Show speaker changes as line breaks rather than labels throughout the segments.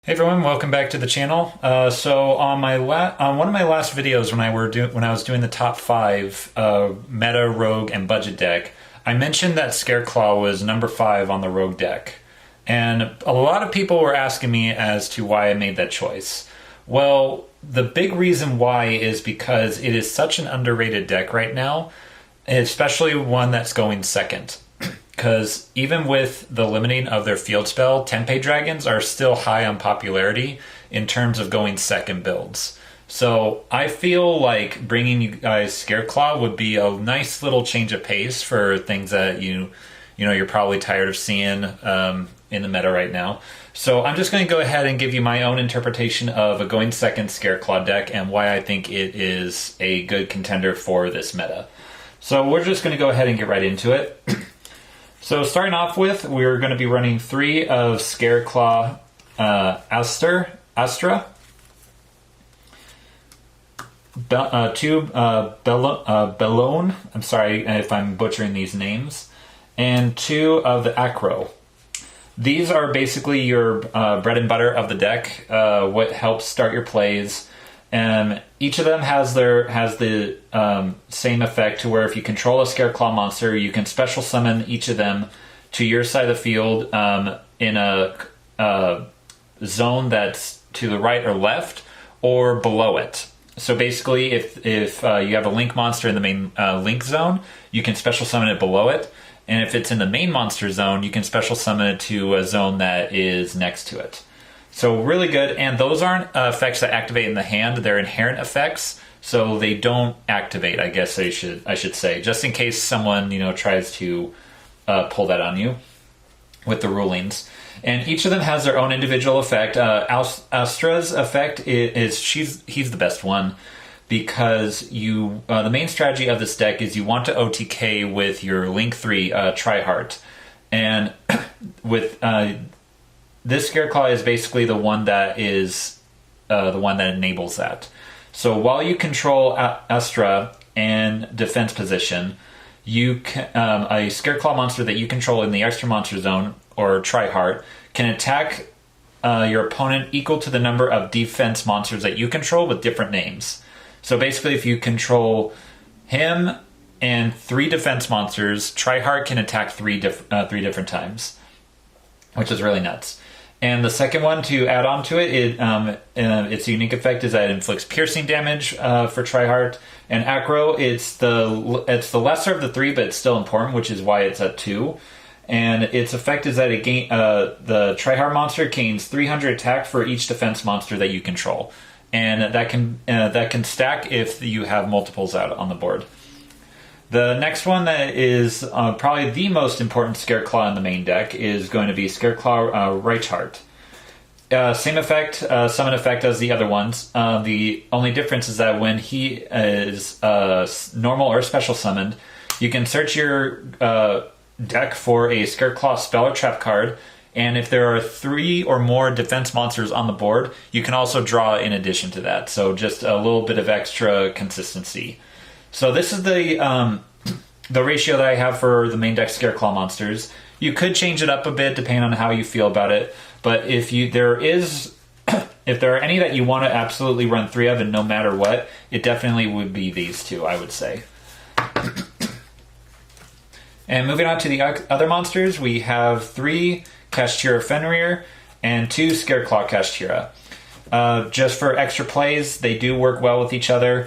Hey everyone, welcome back to the channel. So on one of my last videos when I was doing the top 5 meta, rogue, and budget deck, I mentioned that Scareclaw was number 5 on the rogue deck. And a lot of people were asking me as to why I made that choice. Well, the big reason why is because it is such an underrated deck right now, especially one that's going second. Because even with the limiting of their field spell, Tempe Dragons are still high on popularity in terms of going second builds. So I feel like bringing you guys Scareclaw would be a nice little change of pace for things that you're probably tired of seeing in the meta right now. So I'm just going to go ahead and give you my own interpretation of a going second Scareclaw deck and why I think it is a good contender for this meta. So we're just going to go ahead and get right into it. So starting off with, we're going to be running 3 of Scareclaw Astra, 2 Bellone, I'm sorry if I'm butchering these names, and 2 of the Acro. These are basically your bread and butter of the deck, what helps start your plays. Each of them has the same effect to where if you control a Scareclaw monster, you can special summon each of them to your side of the field in a zone that's to the right or left or below it. So basically, if you have a link monster in the main link zone, you can special summon it below it. And if it's in the main monster zone, you can special summon it to a zone that is next to it. So really good, and those aren't effects that activate in the hand, they're inherent effects, so they don't activate, I guess I should say, just in case someone tries to pull that on you with the rulings. And each of them has their own individual effect. Astra's effect he's the best one, because the main strategy of this deck is you want to OTK with your Link 3 Tryhard. And with this Scareclaw is basically the one that enables that. So while you control Astra and defense position, you can, a Scareclaw monster that you control in the extra monster zone or Tryhard can attack your opponent equal to the number of defense monsters that you control with different names. So basically, if you control him and 3 defense monsters, Tryhard can attack 3 different times, which is really nuts. And the second one to add on to it, its unique effect is that it inflicts piercing damage for Tryhard. And Acro, it's the lesser of the 3, but it's still important, which is why it's at 2. And its effect is that the Tryhard monster gains 300 attack for each defense monster that you control, and that can stack if you have multiples out on the board. The next one that is probably the most important Scareclaw in the main deck is going to be Scareclaw Reichhardt. Same effect, summon effect as the other ones. The only difference is that when he is normal or special summoned, you can search your deck for a Scareclaw spell or trap card, and if there are 3 or more defense monsters on the board, you can also draw in addition to that. So just a little bit of extra consistency. So this is the ratio that I have for the main deck Scareclaw monsters. You could change it up a bit depending on how you feel about it, but if there are any that you want to absolutely run 3 of, and no matter what, it definitely would be these 2, I would say. And moving on to the other monsters, we have 3 Kashtira Fenrir and 2 Scareclaw Kashtira. Just for extra plays, they do work well with each other.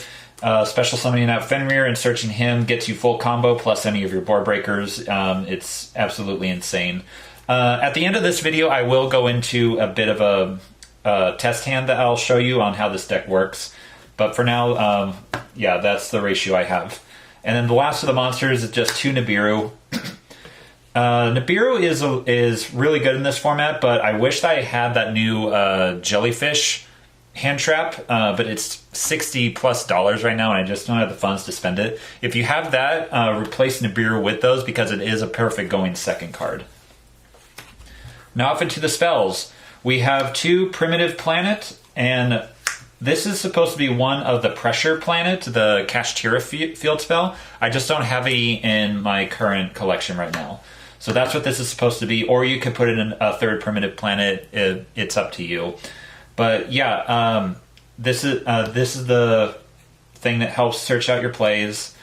Special summoning out Fenrir and searching him gets you full combo plus any of your board breakers. It's absolutely insane. At the end of this video, I will go into a bit of a test hand that I'll show you on how this deck works. But for now, yeah, that's the ratio I have. And then the last of the monsters is just 2 Nibiru. Nibiru is really good in this format, but I wish that I had that new jellyfish hand trap, but it's $60+ right now, and I just don't have the funds to spend it. If you have that, replace Nibiru with those, because it is a perfect going second card. Now off into the spells. We have 2 Primitive Planet, and this is supposed to be one of the Pressure Planet, the Kashtira field spell. I just don't have any in my current collection right now. So that's what this is supposed to be, or you could put it in a third primitive planet. It's up to you. But yeah, this is the thing that helps search out your plays.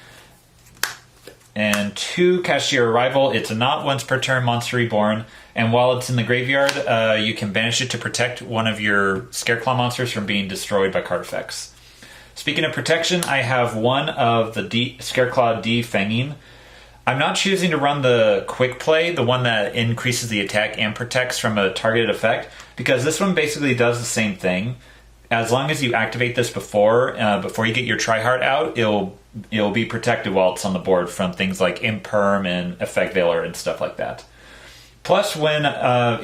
And 2, cast your arrival. It's a not once per turn monster reborn. And while it's in the graveyard, you can banish it to protect one of your Scareclaw monsters from being destroyed by card effects. Speaking of protection, I have one of the Scareclaw Defanging. I'm not choosing to run the quick play, the one that increases the attack and protects from a targeted effect, because this one basically does the same thing. As long as you activate this before you get your Tryhard out, it'll be protected while it's on the board from things like Imperm and Effect Veiler and stuff like that. Plus, when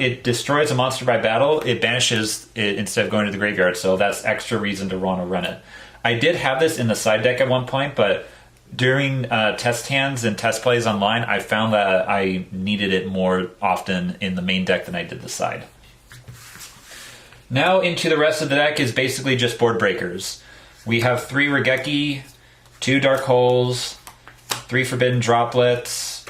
it destroys a monster by battle, it banishes it instead of going to the graveyard, so that's extra reason to want to run it. I did have this in the side deck at one point, but during test hands and test plays online, I found that I needed it more often in the main deck than I did the side. Now into the rest of the deck is basically just board breakers. We have 3 Regeki, 2 Dark Holes, 3 Forbidden Droplets,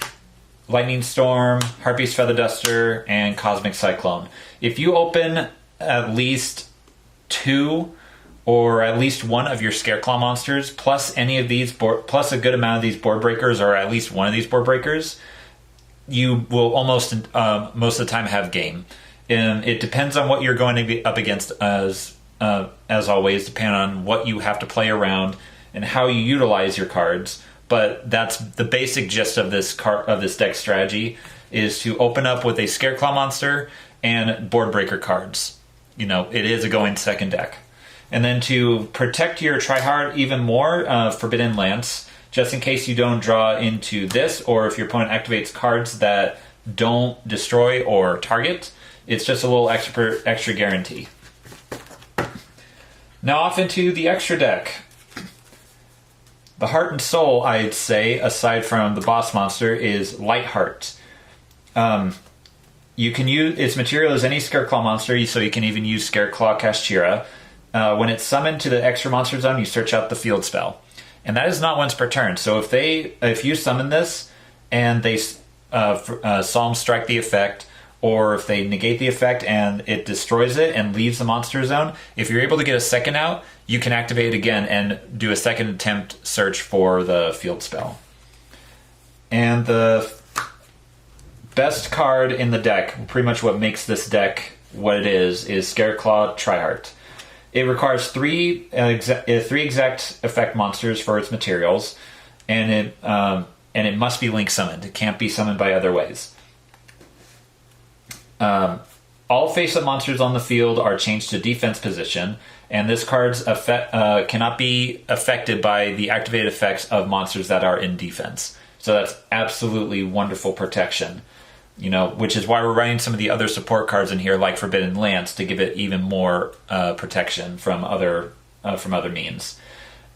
Lightning Storm, Harpy's Feather Duster, and Cosmic Cyclone. If you open at least 2 or at least one of your Scareclaw monsters, plus any of these plus a good amount of these board breakers, or at least one of these board breakers, you will almost most of the time have game. And it depends on what you're going to be up against, as always, depending on what you have to play around and how you utilize your cards. But that's the basic gist of this deck strategy, is to open up with a Scareclaw monster and board breaker cards. You know, it is a going second deck. And then to protect your Tryhard even more, Forbidden Lance, just in case you don't draw into this, or if your opponent activates cards that don't destroy or target, it's just a little extra guarantee. Now off into the extra deck. The heart and soul, I'd say, aside from the boss monster, is Lightheart. You can use its material as any Scareclaw monster, so you can even use Scareclaw Kashtira. When it's summoned to the extra monster zone, you search out the field spell. And that is not once per turn. So if you summon this and they Psalm Strike the effect, or if they negate the effect and it destroys it and leaves the monster zone, if you're able to get a second out, you can activate it again and do a second attempt search for the field spell. And the best card in the deck, pretty much what makes this deck what it is Scareclaw Tryhard. It requires three exact effect monsters for its materials, and it must be link summoned. It can't be summoned by other ways. All face-up monsters on the field are changed to defense position, and this card's effect cannot be affected by the activated effects of monsters that are in defense. So that's absolutely wonderful protection. You know, which is why we're running some of the other support cards in here, like Forbidden Lance, to give it even more protection from other means.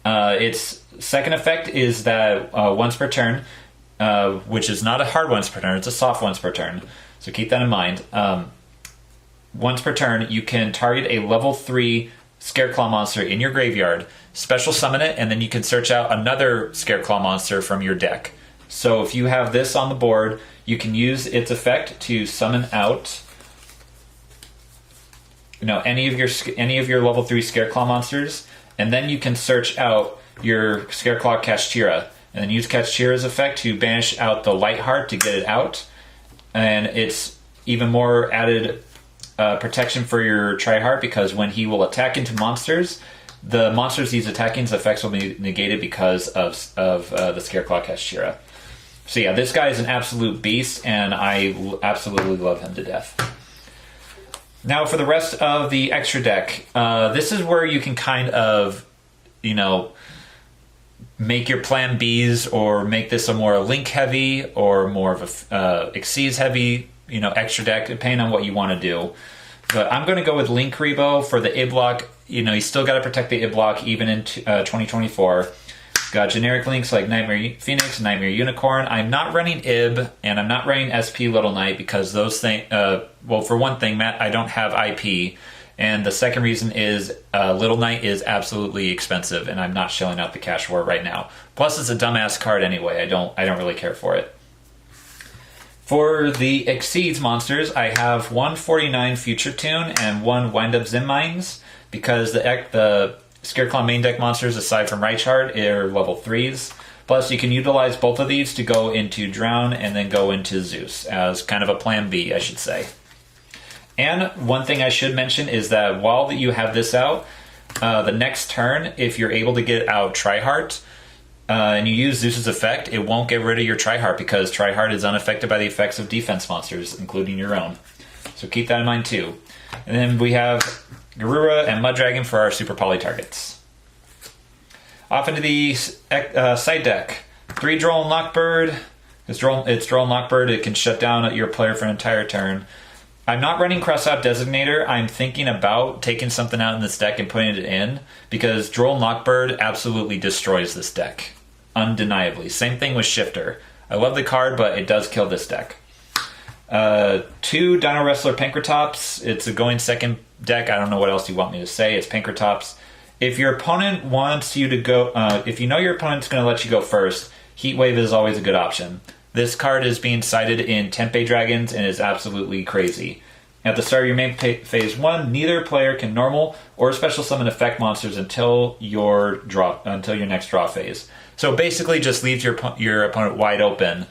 Its second effect is that once per turn, which is not a hard once per turn, it's a soft once per turn. So keep that in mind. Once per turn, you can target a level 3 Scareclaw monster in your graveyard, special summon it, and then you can search out another Scareclaw monster from your deck. So if you have this on the board, you can use its effect to summon out, any of your level 3 Scareclaw monsters, and then you can search out your Scareclaw Kashtira, and then use Kashtira's effect to banish out the Lightheart to get it out, and it's even more added protection for your Tryhard, because when he will attack into monsters, the monsters he's attacking's effects will be negated because of the Scareclaw Kashtira. So yeah, this guy is an absolute beast, and I absolutely love him to death. Now for the rest of the extra deck, this is where you can kind of, make your plan Bs, or make this a more link heavy or more of a Xyz heavy, extra deck, depending on what you want to do. But I'm going to go with Link Rebo for the I-block. You still got to protect the I-block even in 2024. Got generic links like Nightmare Phoenix, Nightmare Unicorn. I'm not running IB, and I'm not running SP Little Knight, because those things, well, for one thing, Matt, I don't have IP. And the second reason is Little Knight is absolutely expensive, and I'm not shelling out the cash for it right now. Plus, it's a dumbass card anyway. I don't really care for it. For the Exceeds monsters, I have 149 Future Tune and 1 Wind Up Zim Mines, because the Scareclaw main deck monsters, aside from Reichard, are level 3s. Plus, you can utilize both of these to go into Drown and then go into Zeus, as kind of a plan B, I should say. And one thing I should mention is that while you have this out, the next turn, if you're able to get out Triheart, and you use Zeus's effect, it won't get rid of your Triheart, because Triheart is unaffected by the effects of defense monsters, including your own. So keep that in mind too. And then we have Garura and Muddragon for our Super Poly targets. Off into the side deck. 3 Droll and Lockbird. It's Droll and Lockbird. It can shut down your player for an entire turn. I'm not running Crossout Designator. I'm thinking about taking something out in this deck and putting it in, because Droll and Lockbird absolutely destroys this deck. Undeniably. Same thing with Shifter. I love the card, but it does kill this deck. 2 Dino Wrestler Pankratops. It's a going second deck. I don't know what else you want me to say. It's Pankratops. If your opponent wants you to go, if you know your opponent's going to let you go first, Heatwave is always a good option. This card is being cited in Tempe Dragons and is absolutely crazy. At the start of your main phase 1, neither player can normal or special summon effect monsters until your next draw phase. So basically, just leaves your opponent wide open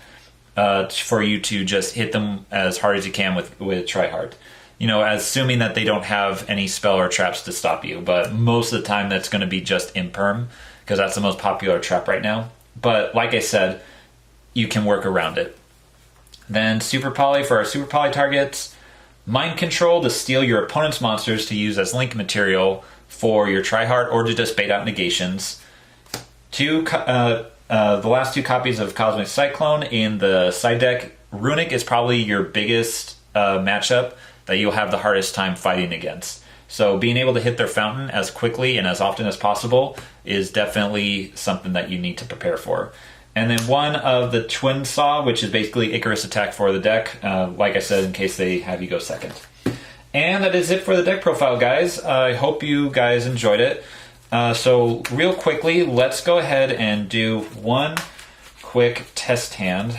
for you to just hit them as hard as you can with Triheart. You know, assuming that they don't have any spell or traps to stop you. But most of the time, that's going to be just Imperm, because that's the most popular trap right now. But like I said, you can work around it. Then Super Poly for our Super Poly targets. Mind Control to steal your opponent's monsters to use as link material for your Triheart, or to just bait out negations. The last 2 copies of Cosmic Cyclone in the side deck. Runic is probably your biggest matchup that you'll have the hardest time fighting against. So being able to hit their fountain as quickly and as often as possible is definitely something that you need to prepare for. And then 1 of the Twin Saw, which is basically Icarus attack for the deck, like I said, in case they have you go second. And that is it for the deck profile, guys. I hope you guys enjoyed it. So real quickly, let's go ahead and do one quick test hand.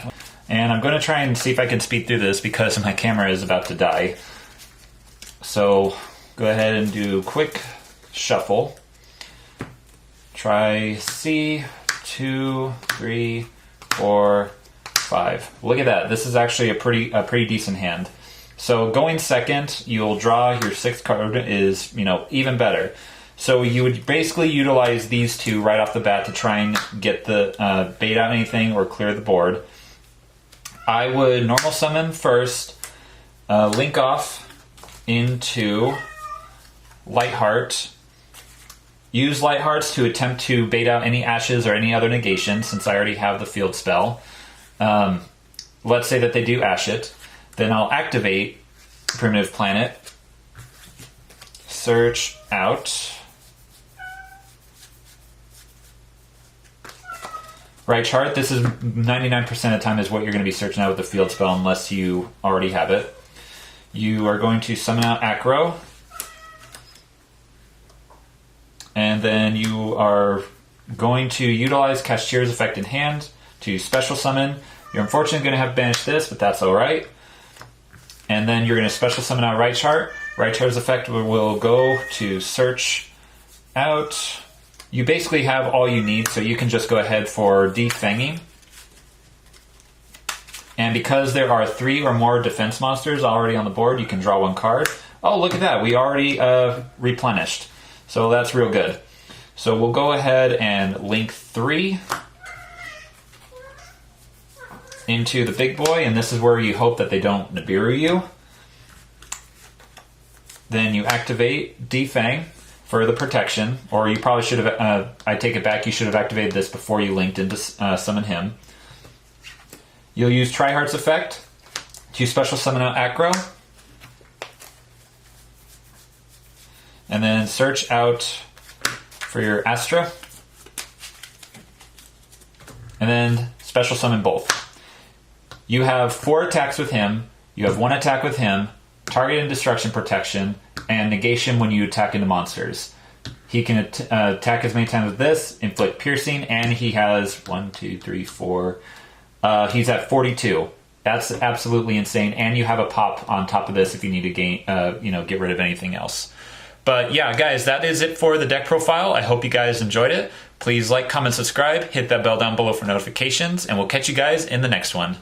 And I'm going to try and see if I can speed through this, because my camera is about to die. So go ahead and do quick shuffle. Try C, 2, 3, 4, 5. Look at that. This is actually a pretty decent hand. So going second, you'll draw your 6th card is, even better. So you would basically utilize these 2 right off the bat to try and get the bait out anything or clear the board. I would normal summon first, link off into Lightheart. Use Lighthearts to attempt to bait out any ashes or any other negation, since I already have the field spell. Let's say that they do ash it. Then I'll activate Primitive Planet. Search out. Right chart. This is 99% of the time is what you're going to be searching out with the field spell, unless you already have it. You are going to summon out Acro. And then you are going to utilize Cashier's effect in hand to special summon. You're unfortunately going to have banished this, but that's alright. And then you're going to special summon out Right Chart. Right Chart's effect will go to search out. You basically have all you need, so you can just go ahead for Defanging. And because there are 3 or more defense monsters already on the board, you can draw 1 card. Oh, look at that. We already replenished. So that's real good. So we'll go ahead and link 3 into the big boy, and this is where you hope that they don't Nibiru you. Then you activate Defang for the protection, or you probably should have, I take it back, you should have activated this before you linked into summon him. You'll use Triheart's effect to special summon out Acro. And then search out for your Astra. And then special summon both. You have 4 attacks with him. You have 1 attack with him, target and destruction protection, and negation when you attack into monsters. He can attack as many times with this, inflict piercing, and he has 1, 2, 3, 4. He's at 42. That's absolutely insane. And you have a pop on top of this if you need to get rid of anything else. But yeah, guys, that is it for the deck profile. I hope you guys enjoyed it. Please like, comment, subscribe, hit that bell down below for notifications, and we'll catch you guys in the next one.